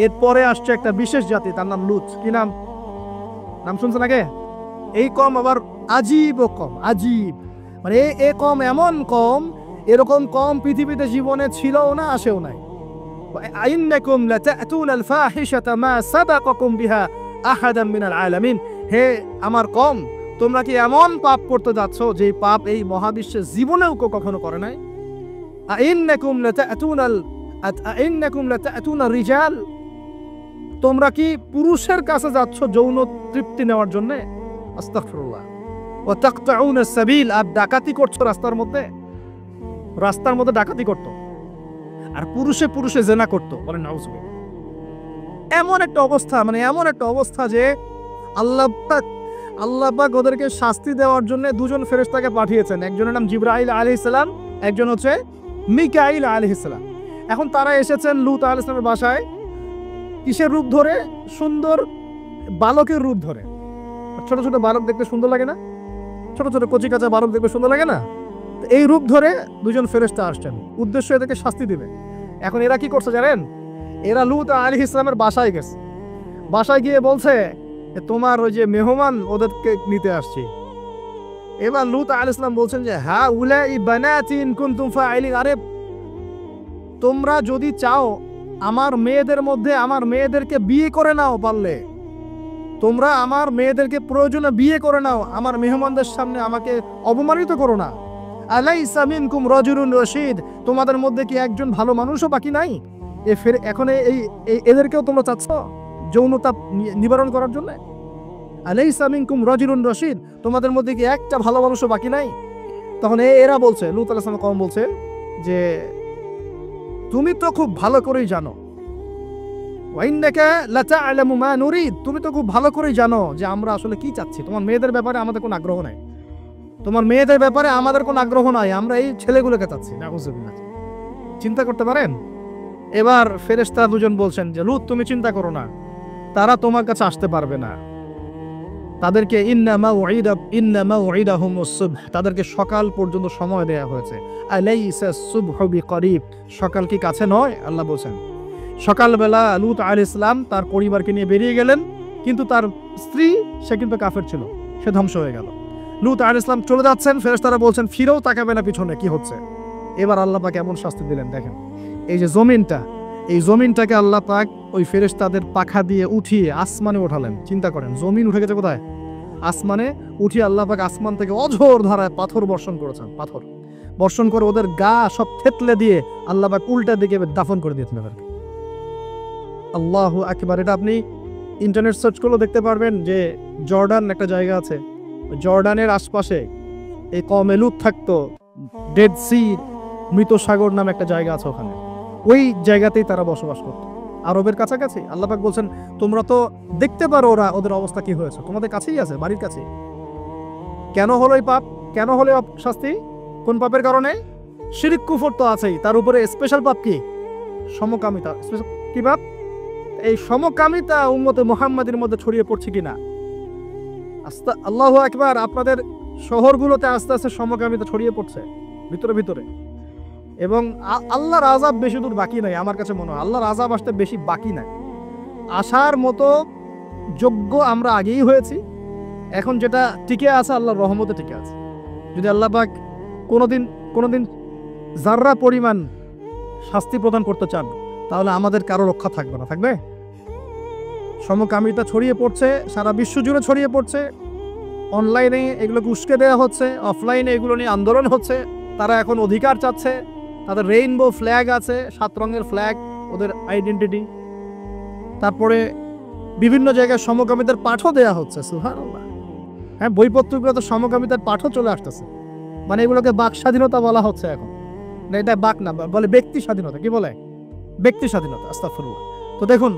এরপরে আসছে একটা বিশেষ জাতি, তার নাম লুত। কি নাম? নাম শুনছেন আগে? এই কম আবার আজীব কম, আজীব মানে এ কম এমন কম, এরকম কম পৃথিবীতে জীবনে ছিলও না, আসেও নাই। আইন্নাকুম লাতাতুনাল ফাহিশাতা মা সাবাকাকুম বিহা আহাদাম মিনাল আলামিন। হে আমার কম, তোমরা কি এমন পাপ করতে যাচ্ছ যে পাপ এই মহাবিশ্বের জীবনেও কখনো করে নাই? আইন্নাকুম লাতাতুনার রিজাল, তোমরা কি পুরুষের কাছে যাচ্ছ যৌন তৃপ্তি নেওয়ার জন্য? আস্তাগফিরুল্লাহ। ওয়া তাকতাউনাস সাবিল, আর ডাকাতি করছো রাস্তার মধ্যে ডাকাতি করতো, আর পুরুষে পুরুষে জেনা করতো। বলেন নাউজুবিল্লাহ। এমন একটা অবস্থা যে আল্লাহ পাক ওদেরকে শাস্তি দেওয়ার জন্য দুজন ফেরেশতাকে পাঠিয়েছেন। একজনের নাম জিবরাইল আলাইহিস সালাম, একজন হচ্ছে মিকাইল আলাইহিস সালাম। এখন তারা এসেছেন লূত আলাইহিস সালামের বাসায় কিসের রূপ ধরে? সুন্দর বালকের রূপ ধরে। ছোট ছোট বালক দেখতে সুন্দর লাগে না? ছোট ছোট কচি কাঁচা বালক দেখতে সুন্দর লাগে না? এই রূপ ধরে দুজন ফেরেশতা আসছেন, উদ্দেশ্য এদেরকে শাস্তি দিবে। এখন এরা কি করছে জানেন? এরা লূত আলাইহিস সালামের বাসায় গেছে। বাসায় গিয়ে বলছে, তোমার ওই যে মেহমান ওদেরকে নিতে আসছি। এবার লূত আলাইহিস সালাম বলছেন যে হা উলাই বানাতি ইন কুনতুম ফাইলিন, আরে তোমরা যদি চাও আমার মেয়েদের মধ্যে আমার মেয়েদেরকে বিয়ে করে নাও, পারলে তোমরা আমার মেয়েদেরকে প্রয়োজনে বিয়ে করে নাও, আমার মেহমানদের সামনে আমাকে অপমানিত করো না। আলাইসা মিনকুম রাজুলুন রশীদ, তোমাদের মধ্যে কি একজন ভালো মানুষও বাকি নাই? এখন এদেরকেও তোমরা চাচ্ছ যৌনতা নিবারণ করার জন্য? আলাইসা মিনকুম রাজুলুন রশীদ, তোমাদের মধ্যে কি একটা ভালো মানুষও বাকি নাই? তখন এরা বলছে, লূত আলাইহিস সালাম কওম বলছে যে তুমি তো খুব ভালো করেই জানো, ওয়াইন্নাকা লাতা'লামু মা নুরিদ, তুমি তো খুব ভালো করেই জানো যে আমরা আসলে কি চাচ্ছি। তোমার মেয়েদের ব্যাপারে আমাদের কোনো আগ্রহ নাই, আমরা এই ছেলেগুলোকে চাচ্ছি। নাউজুবিল্লাহ। চিন্তা করতে পারেন? এবার ফেরেশতা দুজন বলছেন যে লূত তুমি চিন্তা করো না, তারা তোমার কাছে আসতে পারবে না। তাদেরকে ইন্না মাউইদাহুমুস সুবহ, তাদেরকে সকাল পর্যন্ত সময় দেয়া হয়েছে। আলাইসা সুবহু বিকরিব, সকাল কি কাছে নয়? আল্লাহ বলেন। সকালবেলা লূত আলাইহিস সালাম তার পরিবারকে নিয়ে বেরিয়ে গেলেন, কিন্তু তার স্ত্রী সে কিন্তু কাফের ছিল, সে ধ্বংস হয়ে গেল। লূত আলাইহিস সালাম চলে যাচ্ছেন, ফেরেশতারা বলছেন ফিরেও তাকাবে না পিছনে, কি হচ্ছে। এবার আল্লাহ পাক এমন শাস্তি দিলেন, দেখেন এই যে জমিনটাকে আল্লাহ পাক ওই ফেরেশতাদের পাখা দিয়ে উঠিয়ে আসমানে ওঠালেন। চিন্তা করেন, জমিন উঠে গেছে কোথায়? আসমানে। উঠিয়ে আল্লাহ পাক আসমান থেকে অঝোর ধারায় পাথর বর্ষণ করেছেন। পাথর বর্ষণ করে ওদের গা সব থেতলে দিয়ে আল্লাহ পাক উল্টা দিকে দাফন করে দিয়েছেন ওদেরকে। আল্লাহু আকবার। এটা আপনি ইন্টারনেট সার্চ করলেও দেখতে পারবেন যে জর্ডান একটা জায়গা আছে, জর্ডানের আশপাশে এই কওমে লূত থাকতো। ডেড সি, মৃত সাগর নামে একটা জায়গা আছে, ওখানে ওই জায়গাতেই তারা বসবাস করত, আরবের কাছাকাছি। আল্লাহ পাক বলছেন তোমরা তো দেখতে পারো ওদের অবস্থা কি হয়েছে, তোমাদের কাছেই আছে, বাড়ির কাছে। কেন হলো এই পাপ? কেন হলো শাস্তি? কোন পাপের কারণে? শিরক কুফর তো আছেই, তার উপরে স্পেশাল পাপ কি? সমকামিতা। কি পাপ? এই সমকামিতা উম্মতে মুহাম্মাদের মধ্যে ছড়িয়ে পড়ছে কিনা? আল্লাহু আকবার। আপনাদের শহরগুলোতে আস্তে আস্তে সমকামিতা ছড়িয়ে পড়ছে ভিতরে ভিতরে, এবং আল্লাহর আযাব বেশি দূর বাকি নাই। আমার কাছে মনে হয় আল্লাহর আযাব আসতে বেশি বাকি নাই, আসার মতো যোগ্য আমরা আগেই হয়েছি। এখন যেটা টিকে আছে আল্লাহর রহমতে টিকে আছে। যদি আল্লাহ পাক কোনোদিন যাররা পরিমাণ শাস্তি প্রদান করতে চান, তাহলে আমাদের কারো রক্ষা থাকবে না। থাকবে? সমকামিতা ছড়িয়ে পড়ছে, সারা বিশ্ব জুড়ে ছড়িয়ে পড়ছে। অনলাইনে এগুলোকে উস্কে দেওয়া হচ্ছে, অফলাইনে এগুলো নিয়ে আন্দোলন হচ্ছে। তারা এখন অধিকার চাচ্ছে। তাদের রেইনবো ফ্ল্যাগ আছে, 7 রঙের ফ্ল্যাগ, ওদের আইডেন্টিটি। তারপরে বিভিন্ন জায়গায় সমকামিতার পাঠও দেয়া হচ্ছে। সুবহানাল্লাহ। হ্যাঁ, বইপত্রগুলো তো সমকামিতার পাঠও চলে আসতেছে। মানে এগুলোকে বাক স্বাধীনতা বলা হচ্ছে এখন। না, এটা বাক না, বলে ব্যক্তি স্বাধীনতা। কি বলে? ব্যক্তি স্বাধীনতা। আস্তাগফিরুল্লাহ। তো দেখুন,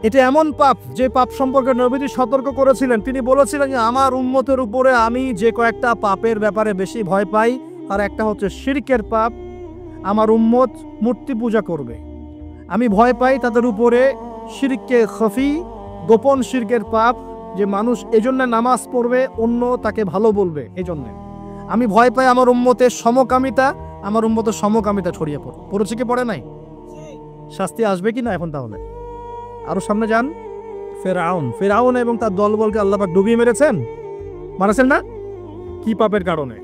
এটা এমন পাপ যে পাপ সম্পর্কে নবীজি সতর্ক করেছিলেন। তিনি বলেছিলেন যে আমার উম্মতের উপরে আমি যে কয়েকটা পাপের ব্যাপারে বেশি ভয় পাই, আর একটা হচ্ছে শিরকের পাপ। আমার উম্মত মূর্তি পূজা করবে, আমি ভয় পাই তাদের উপরে শিরকে খফি, গোপন শিরকের পাপ, যে মানুষ এজন্য নামাজ পড়বে, অন্য তাকে ভালো বলবে, এজন্য আমি ভয় পাই। আমার উম্মতের সমকামিতা ছড়িয়ে পড়েছে কি পড়ে নাই? শাস্তি আসবে কি না এখন? তাহলে আরো সামনে যান। ফেরাউন এবং তার দলবলকে আল্লাহ পাক ডুবিয়ে মেরেছেন, মারাছেন না? কি পাপের কারণে?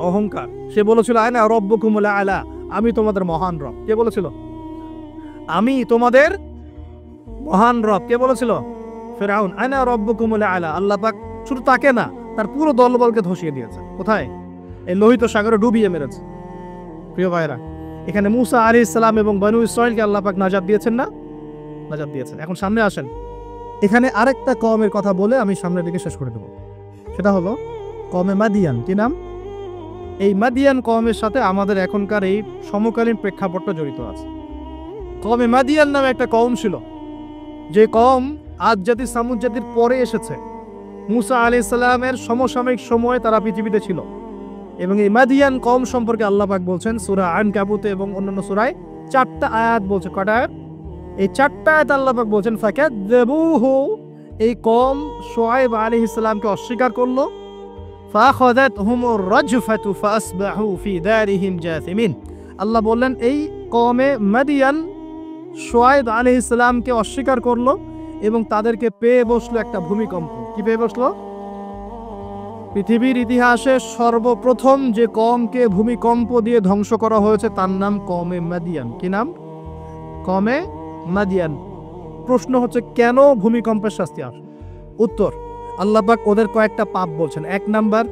অহংকার। সে বলেছিল আয়না রব্বুকুমুল আলা, আমি তোমাদের মহান রব। কে বলেছিল? আমি তোমাদের মহান রব। কে বলেছিল? ফেরাউন। আয়না রব্বুকুমুল আলা। আল্লাহ পাক শুধু তাকে না, তার পুরো দলবলকে ধসিয়ে দিয়েছে। কোথায়? এই লোহিত সাগরে ডুবিয়ে মেরেছে। প্রিয় ভাইরা, এখানে মুসা আলাইহিস সালাম এবং বনু ইসরাইলকে আল্লাহ পাক নাজাত দিয়েছেন না? নাজাত দিয়েছেন। এখন সামনে আসেন, এখানে আরেকটা কওমের কথা বলে আমি সামনের দিকে শেষ করে দেব। সেটা হলো কওমে মাদিয়ান। কি নাম? এই মাদিয়ান কওমের সাথে আমাদের এখনকার এই সমকালীন প্রেক্ষাপটটা জড়িত আছে। কওমে মাদিয়ান নামে একটা কওম ছিল, যে কওম আদ জাতি সামুদ জাতির পরে এসেছে। মুসা আলাইহিস সালামের সমসাময়িক সময়ে তারা পৃথিবীতে ছিল। এবং এই মাদিয়ান কওম সম্পর্কে আল্লাহ পাক বলছেন সূরা আনকাবুতে এবং অন্যান্য সূরায় 4টা আয়াত বলছে। কয়টা আয়াত? এই 4টা আয়াত আল্লাহ পাক বলছেন ফাকাযযাবুহু, এই কওম শুআয়ব আলাইহিস সালামকে অস্বীকার করলো। ফাআখাযাতহুমুর রাজফাতু ফাআসবাহু ফি দারিহিম জাসিমিন। আল্লাহ বললেন এই কওমে মাদিয়ান শুআয়ব আলাইহিস সালামকে অস্বীকার করলো এবং তাদেরকে পেয়ে বসলো একটা ভূমিকম্প। কি পেয়ে বসলো? পৃথিবীর ইতিহাসে সর্বপ্রথম যে কওমকে ভূমিকম্প দিয়ে ধ্বংস করা হয়েছে তার নাম কওমে মাদিয়ান। কি নাম? কওমে মাদিয়ান। প্রশ্ন হচ্ছে কেন ভূমিকম্পের শাস্তি আসে? উত্তর, আল্লাহ পাক ওদের কয়েকটা পাপ বলছেন। এক নাম্বার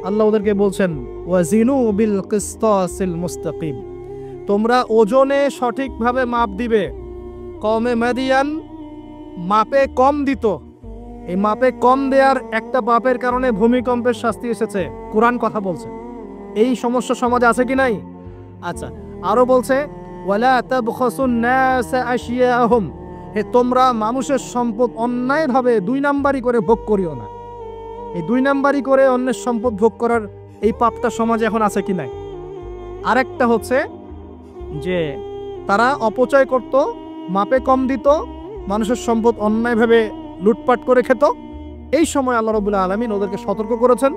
আল্লাহ ওদেরকে বলছেন ওয়াজিনু বিল কিসতাসিল মুস্তাকিম, তোমরা ওজনে সঠিকভাবে মাপ দিবে। কওমে মাদিয়ান মাপে কম দিত। এই মাপে কম দেওয়ার একটা পাপের কারণে ভূমিকম্পের শাস্তি এসেছে। কুরআন কথা বলছে। এই সমস্যা সমাজে আছে কি নাই? আচ্ছা, আরো বলছে ওয়ালা তাবখাসুন নাস আশিয়াহুম, হে তোমরা মানুষের সম্পদ অন্যায়ভাবে 2 নাম্বারি করে ভোগ করিও না। এই 2 নাম্বারি করে অন্যের সম্পদ ভোগ করার এই পাপটা সমাজে এখন আছে কি নাই? আরেকটা হচ্ছে যে তারা অপচয় করত, মাপে কম দিত, মানুষের সম্পদ অন্যায়ভাবে লুটপাট করে খেত। এই সময় আল্লাহ রাব্বুল আলামিন ওদেরকে সতর্ক করেছেন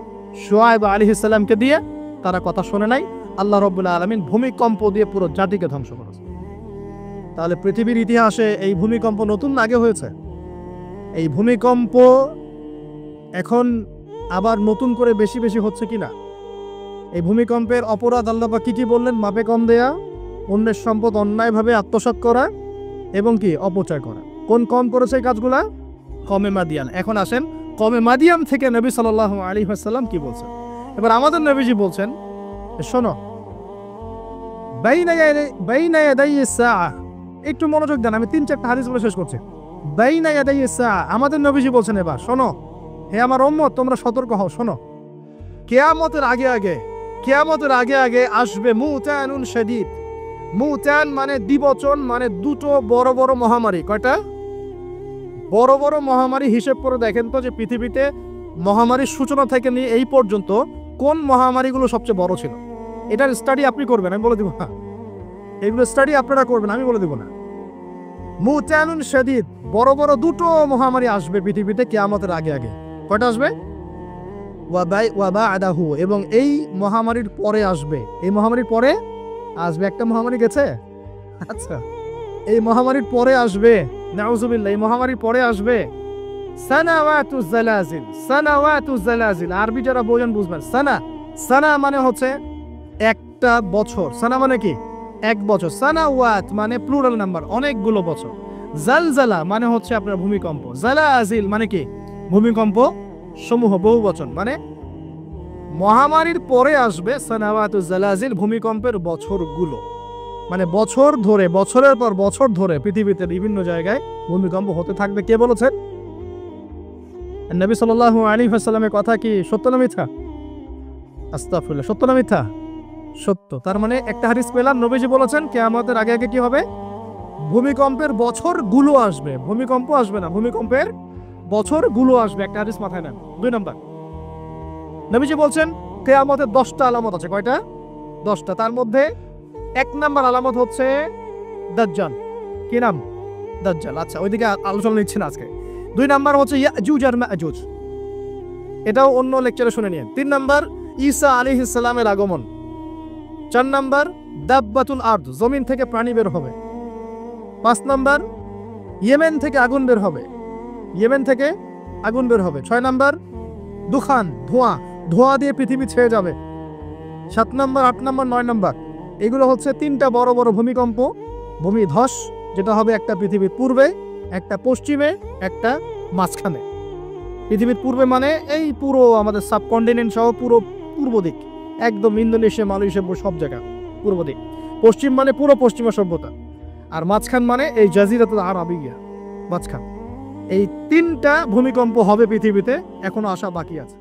শুআয়ব আলাইহিস সালামকে দিয়ে। তারা কথা শোনে নাই। আল্লাহ রাব্বুল আলামিন ভূমিকম্প দিয়ে পুরো জাতিকে ধ্বংস করেছে। তাহলে পৃথিবীর ইতিহাসে এই ভূমিকম্প নতুন আগে হয়েছে? এই ভূমিকম্প এখন আবার নতুন করে বেশি বেশি হচ্ছে কিনা? এই ভূমিকম্পের অপরাধ আল্লাহ পাক কি বললেন? মাপে কম দেয়া, অন্যের সম্পদ অন্যায়ভাবে আত্মসাৎ করা এবং কি অপচয় করা। কোন কম করেছে এই কাজগুলা? কওমে মাদিয়ান। এখন আসেন কওমে মাদিয়ান থেকে নবী সাল্লাল্লাহু আলাইহি ওয়াসাল্লাম কি বলছেন। এবার আমাদের নবীজি বলছেন, শোনো, বাইনা ইয়াদাই সাআ, একটু মনোযোগ দেন, আমি 3-4টা হাদিস বলে শেষ করছি। বাইনা ইয়াদাই সাআ, আমাদের নবীজি বলছেন এবার শোনো, হে আমার উম্মত তোমরা সতর্ক হও, শোনো, কিয়ামতের আগে আগে আসবে মুতানুন শাদীদ। মুতান মানে দ্বিবচন, মানে দুটো বড় বড় মহামারী। কয়টা বড় বড় মহামারী? হিসেব করে দেখেন তো যে পৃথিবীতে মহামারীর সূচনা থেকে নিয়ে এই পর্যন্ত কোন মহামারীগুলো সবচেয়ে বড় ছিল। এটার স্টাডি আপনি করবেন, আমি বলে দিব না। এগুলো স্টাডি আপনারা করবেন, আমি বলে দিব না। মুতানুন শাদীদ, বড় বড় দুটো মহামারী আসবে পৃথিবীতে কিয়ামতের আগে আগে। কয়টা আসবে? ওয়া বা'দাহু, এবং এই মহামারীর পরে আসবে। এই মহামারীর পরে আসবে একটা মহামারী গেছে। আচ্ছা, এই মহামারীর পরে আসবে, নাউজুবিল্লাহ, এই মহামারীর পরে আসবে সানাওয়াতুজ জালাজিল। আরবি যারা বোঝেন বুঝবেন। সানা মানে হচ্ছে একটা বছর। সানা মানে কি? এক বছর। সানাওয়াত মানে প্লুরাল নাম্বার, অনেকগুলো বছর। জালজালা মানে হচ্ছে আপনার ভূমিকম্প। জালাজিল মানে কি? ভূমিকম্প সমূহ, বহু বচন। মানে মহামারীর পরে আসবে সানাওয়াতুজ জালাজিল, ভূমিকম্পের বছরগুলো। মানে বছর ধরে, বছরের পর বছর ধরে পৃথিবীতে বিভিন্ন জায়গায় ভূমিকম্প হতে থাকবে। কে বলেছেন? নবী সাল্লাল্লাহু আলাইহি ওয়াসাল্লামের কথা কি সত্য না মিথ্যা? আস্তাগফিরুল্লাহ, সত্য না মিথ্যা? সত্য। তার মানে একটা হাদিস পেলাম, নবীজি বলেছেন কিয়ামতের আগে আগে কি হবে? ভূমিকম্পের বছরগুলো আসবে। ভূমিকম্প আসবে না, ভূমিকম্পের বছরগুলো আসবে। একটা হাদিস মাথায় নেন। 2 নাম্বার, নবীজি বলছেন কিয়ামতের 10টা আলামত আছে। কয়টা? 10টা। তার মধ্যে 1 নাম্বার আলামত হচ্ছে দাজ্জাল। কি নাম? দাজ্জাল। আচ্ছা, ওইদিকে আলোচনা নিচ্ছে না আজকে। 2 নাম্বার হচ্ছে ইয়াজুজ আর মাজুজ, এটাও অন্য লেকচারে শুনে নিন। 3 নাম্বার ঈসা আলাইহিস সালামের আগমন। 4 নাম্বার দাব্বাতুল আরদ, জমিন থেকে প্রাণী বের হবে। 5 নাম্বার ইয়েমেন থেকে আগুন বের হবে, ইয়েমেন থেকে আগুন বের হবে। 6 নাম্বার দুখান, ধোঁয়া, ধোঁয়া দিয়ে পৃথিবী ছেয়ে যাবে। 7 নাম্বার, 8 নাম্বার, 9 নাম্বার, এগুলো হচ্ছে 3টা বড় বড় ভূমিকম্প, ভূমিধস, যেটা হবে একটা পৃথিবীর পূর্বে, একটা পশ্চিমে, একটা মাঝখানে। পৃথিবীর পূর্বে মানে এই পুরো আমাদের সাবকন্টিনেন্ট সহ পুরো পূর্ব দিক, একদম ইন্দোনেশিয়া, মালয়েশিয়া, সব জায়গা পূর্ব দিক। পশ্চিম মানে পুরো পশ্চিমা সভ্যতা, আর মাঝখান মানে এই জাজিরাতুল আরাবিয়া, মাঝখান। এই 3টা ভূমিকম্প হবে পৃথিবীতে, এখনো আসা বাকি আছে।